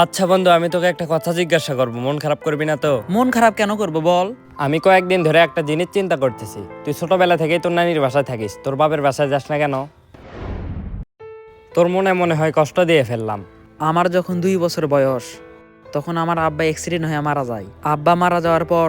আচ্ছা বন্ধু, আমি তোকে একটা কথা জিজ্ঞাসা করবো, মন খারাপ করবি না তো? মন খারাপ কেন করব বল? আমি কয়েকদিন ধরে একটা জিনিস চিন্তা করতেছি। তুই ছোটবেলা থেকেই তোর নানির বাসায় থাকিস, তোর বাপের বাসায় যাস না কেন? তোর মনে মনে হয় কষ্ট দিয়ে ফেললাম। আমার যখন 2 বছর বয়স তখন আমার আব্বা অ্যাক্সিডেন্ট হয়ে মারা যায়। আব্বা মারা যাওয়ার পর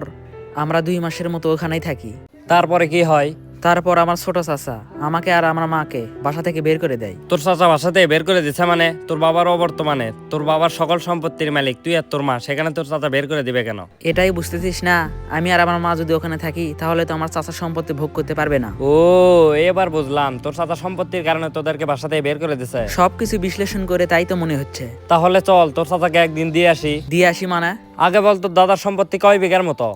আমরা 2 মাসের মতো ওখানেই থাকি। তারপরে কি হয়? তারপর আমার ছোট চাচা আমাকে আর আমার মাকে বাসা থেকে বের করে দেয়। তোর চাচা বাসাতে বের করে দিছে মানে? তোর বাবার অবর্তমানে তোর বাবার সকল সম্পত্তির মালিক তুই আর তোর মা, সেখানে তোর চাচা বের করে দিবে কেন? এটাই বুঝতেছিস না? আমি আর আমার মা যদি ওখানে থাকি তাহলে তো আমার চাচার সম্পত্তি ভোগ করতে পারবে না। ও, এবার বুঝলাম, তোর চাচা সম্পত্তির কারণে তোদেরকে বাসা থেকে বের করে দিছে। সবকিছু বিশ্লেষণ করে তাই তো মনে হচ্ছে। তাহলে চল তোর চাচাকে একদিন দিয়ে আসি। দিয়ে আসি মানে? আগে বল, তোর দাদার সম্পত্তি কয় বিঘার মতো?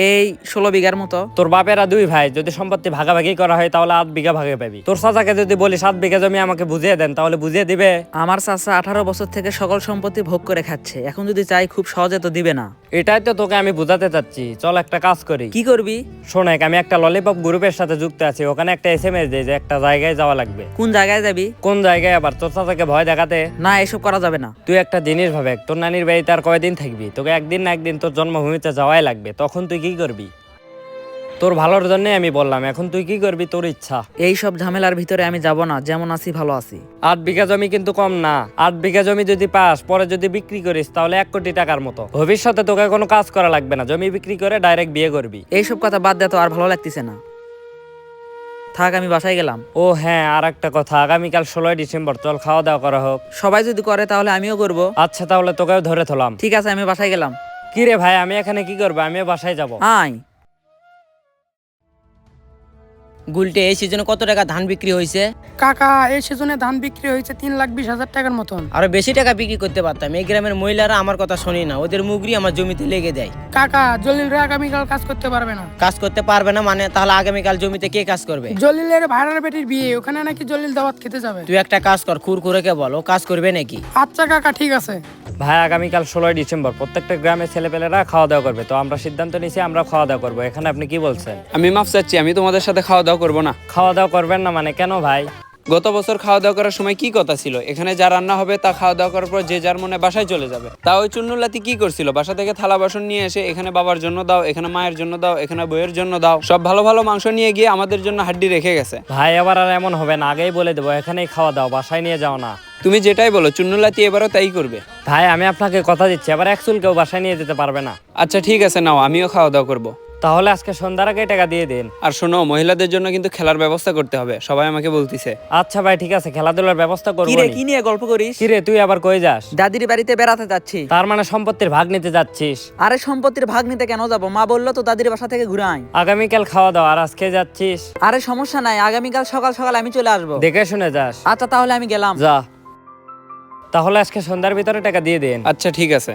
এই 16 বিঘার মতো। তোর বাপেরা 2 ভাই, যদি সম্পত্তি ভাগাভাগি করা হয় তাহলে 8 বিঘা ভাগে পাবি। তোর চাচাকে যদি বলি 7 বিঘা জমি আমাকে বুঝিয়ে দেন, তাহলে বুঝিয়ে দিবে? আমার চাচা 18 বছর থেকে সকল সম্পত্তি ভোগ করে খাচ্ছে, এখন যদি চাই খুব সহজে তো দিবে না। এটাই তো তোকে আমি বুঝাতে চাচ্ছি। চল একটা কাজ করি। কি করবি? শোনেক, আমি একটা ললিপপ গ্রুপের সাথে যুক্ত আছি, ওখানে একটা SMS দেয় যে একটা জায়গায় যাওয়া লাগবে। কোন জায়গায় যাবি? কোন জায়গায় আবার? তোর চাচাকে ভয় দেখাতে? না, এসব করা যাবে না। তুই একটা জিনিস ভাবে, তোর নানির বাড়িতে আর কয়দিন থাকবি? তোকে একদিন না একদিন তোর জন্মভূমিতে যাওয়াই লাগবে, তখন তুই কি করবি? তোর ভালোর জন্য আমি বললাম, এখন তুই কি করবি তোর ইচ্ছা। এই সব ঝামেলার ভিতরে আমি যাব না, যেমন আছি ভালো আছি। 8 বিঘা জমি কিন্তু কম না। 8 বিঘা জমি যদি পাস, পরে যদি বিক্রি করিস তাহলে 1 কোটি টাকার মতো। ভবিষ্যতে তোকে কোনো কাজ করা লাগবে না, জমি বিক্রি করে ডাইরেক্ট বিয়ে করবি। এইসব কথা বাদ দে তো, আর ভালো লাগতেছে না। থাক, আমি বাসায় গেলাম। ও হ্যাঁ, আর একটা কথা, আগামীকাল 16ই ডিসেম্বর, চল খাওয়া দাওয়া করা হোক। সবাই যদি করে তাহলে আমিও করব। আচ্ছা তাহলে তোকেও ধরে থলাম। ঠিক আছে, আমি বাসায় গেলাম। কি রে ভাই, আমি এখানে কি করবো? আমিও বাসায় যাব। আয়। গুলটে এই সিজনে কত টাকা ধান বিক্রি হয়েছে? কাকা, এই সিজনে ধান বিক্রি হয়েছে 3,20,000 টাকার মতন। আরো বেশি টাকা বিক্রি করতে পারতাম। এই গ্রামের মহিলারা আমার কথা শোনে না, ওদের মুগরি আমার জমিতে লেগে দেয়। কাকা, জলিলরা আগামীকাল কাজ করতে পারবে না। কাজ করতে পারবে না মানে? তাহলে আগামীকাল জমিতে কে কাজ করবে? জলিলের ভাইরার বেটির বিয়ে, ওখানে নাকি জলিল দাওয়াত খেতে যাবে। তুই একটা কাজ কর, খুরখুরেকে বল ও কাজ করবে নাকি। আচ্ছা কাকা, ঠিক আছে। ভাই, আগামীকাল 16ই ডিসেম্বর প্রত্যেকটা গ্রামের ছেলেপেলেরা খাওয়া দাওয়া করবে, তো আমরা সিদ্ধান্ত নিয়েছি আমরা খাওয়া দাওয়া করবো। এখানে আপনি কি বলছেন? আমি মাফ চাচ্ছি, আমি তোমাদের সাথে খাওয়া দাওয়া করবো না। খাওয়া দাওয়া করবেন না মানে? কেন ভাই? গত বছর খাওয়া দাওয়া করার সময় কি কথা ছিল, এখানে যা রান্না হবে তা খাওয়া দাওয়া করার পর যে যার মনে বাসায় চলে যাবে। তা ওই চুন্নুলাতি কি করছিল, বাসা থেকে থালা বাসন নিয়ে এসে এখানে বাবার জন্য দাও, এখানে মায়ের জন্য দাও, এখানে বইয়ের জন্য দাও, সব ভালো ভালো মাংস নিয়ে গিয়ে আমাদের জন্য হাড্ডি রেখে গেছে। ভাই, এবার আর এমন হবে না, আগেই বলে দেবো, এখানেই খাওয়া দাও, বাসায় নিয়ে যাও না। তুমি যেটাই বলো, চুন্নুলাতি এবারও তাই করবে। ভাই, আমি আপনাকে কথা দিচ্ছি, এবার এক চুল কেউ বাসায় নিয়ে যেতে পারবে না। আচ্ছা ঠিক আছে, নাও, আমিও খাওয়া দাওয়া করবো। তাহলে আজকে সন্ধ্যার আগে টাকা দিয়ে দিন। আর শোনো, মহিলাদের জন্য কিন্তু খেলার ব্যবস্থা করতে হবে, সবাই আমাকে বলতিছে। আচ্ছা ভাই, ঠিক আছে, খেলাধুলার ব্যবস্থা কি করবো রে, নি। কি নিয়ে গল্প করিস? কি রে, তুই আবার কই যাস? দাদির বাড়িতে বেড়াতে যাচ্ছি। তার মানে সম্পত্তির ভাগ নিতে যাচ্ছিস? আরে সম্পত্তির ভাগ নিতে কেন যাব? মা বললো তো দাদির বাসা থেকে ঘুরে আয়। আগামীকাল খাওয়া দাওয়া, আর আজকে যাচ্ছিস? আরে সমস্যা নাই, আগামীকাল সকাল সকাল আমি চলে আসবো। দেখে শুনে যাস। আচ্ছা তাহলে আমি গেলাম। যা, তাহলে আজকে সন্ধ্যার ভিতরে টাকা দিয়ে দিন। আচ্ছা ঠিক আছে।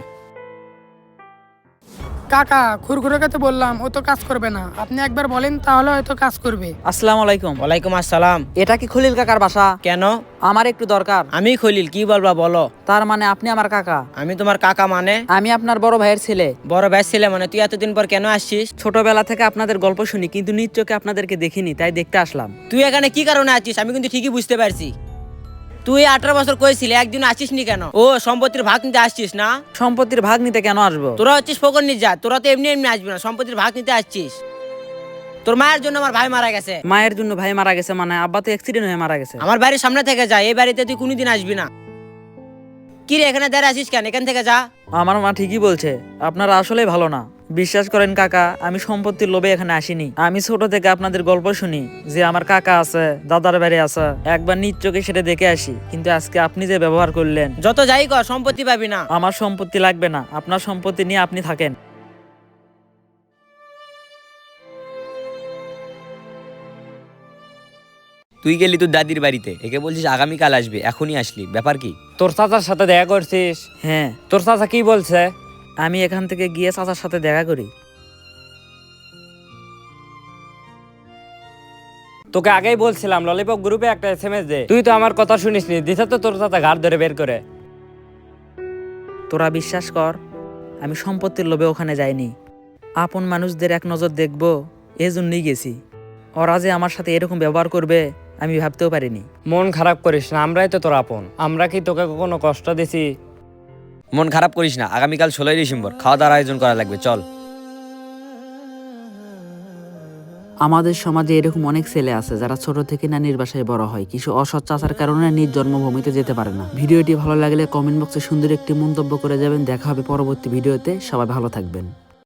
কাকা, খুরখুরকে তো বললাম, ও তো কাজ করবে না। আপনি একবার বলেন, তাহলে হয়তো কাজ করবে। আসসালামু আলাইকুম। ওয়ালাইকুম আসসালাম। এটা কি খলিল কাকার বাসা? কেন? আমার একটু দরকার। আমি খলিল, কি বলবা বলো। তার মানে আপনি আমার কাকা? আমি তোমার কাকা মানে? আমি আপনার বড় ভাইয়ের ছেলে। বড় ভাই ছেলে মানে? তুই এতদিন পর কেন আসছিস? ছোটবেলা থেকে আপনাদের গল্প শুনি, কিন্তু নিজ চোখে আপনাদেরকে দেখিনি, তাই দেখতে আসলাম। তুই এখানে কি কারণে আসছিস আমি কিন্তু ঠিকই বুঝতে পারছি। তুই 18 বছর কইছিলি, একদিন আসিস নি কেন? ও সম্পত্তির ভাগ নিতে আসছিস না? সম্পত্তির ভাগ নিতে কেন আসবো? তোরা হচ্ছিস ফকরনি যা, তোরা তো এমনি এমনি আসবি না, সম্পত্তির ভাগ নিতে আসছিস। তোর মায়ের জন্য আমার ভাই মারা গেছে। মায়ের জন্য ভাই মারা গেছে মানে? আব্বা তো অ্যাক্সিডেন্ট হয়ে মারা গেছে। আমার বাড়ির সামনে থেকে যা, এই বাড়িতে তুই কোনোদিন আসবি না। কি রে, এখানে দাঁড়িয়ে আসিস কেন? এখান থেকে যা। আমার মা ঠিকই বলছে, আপনারা আসলেই ভালো না। বিশ্বাস করেন কাকা, আমি সম্পত্তির লোভে এখানে আসিনি। আমি ছোট থেকে আপনাদের গল্প শুনি যে আমার কাকা আছে, দাদার বাড়ি আছে, একবার নিজ চোখে সেটা দেখে আসি। কিন্তু আজকে আপনি যে ব্যবহার করলেন। যত যাই কর, সম্পত্তি পাবি না। আমার সম্পত্তি লাগবে না, আপনার সম্পত্তি নিয়ে আপনি থাকেন। তুই গেলি তোর দাদির বাড়িতে, একে বলছিস আগামীকাল আসবে, এখনই আসলি, ব্যাপার কি? তোর চাচার সাথে দেখা করছিস? হ্যাঁ, তোর চাচা কি বলছে? আমি এখান থেকে গিয়ে চাচার সাথে দেখা করি। তোকে আগেই বলছিলাম ললিপপ গ্রুপে একটা SMS দে, তুই তো আমার কথা শুনিসনি। দিছে তো তোর চাচা ঘাড় ধরে বের করে। তোরা বিশ্বাস কর, আমি সম্পত্তির লোভে ওখানে যাইনি। আপন মানুষদের এক নজর দেখবো এজন্যই গেছি। ওরা যে আমার সাথে এরকম ব্যবহার করবে আমি ভাবতেও পারিনি। মন খারাপ করিস না, আমরাই তো তোর আপন। আমরা কি তোকে কখনো কষ্ট দিছি? মন খারাপ করিস না, আগামীকাল 16ই ডিসেম্বর খাওয়া দাওয়ার আয়োজন করা লাগবে, চল। আমাদের সমাজে এরকম অনেক ছেলে আছে যারা ছোট থেকে নানির বাসায় বড় হয়, কিছু অসৎ চাচার কারণে নিজ জন্মভূমিতে যেতে পারে না। ভিডিওটি ভালো লাগলে কমেন্ট বক্সে সুন্দর একটি মন্তব্য করে যাবেন। দেখা হবে পরবর্তী ভিডিওতে, সবাই ভালো থাকবেন।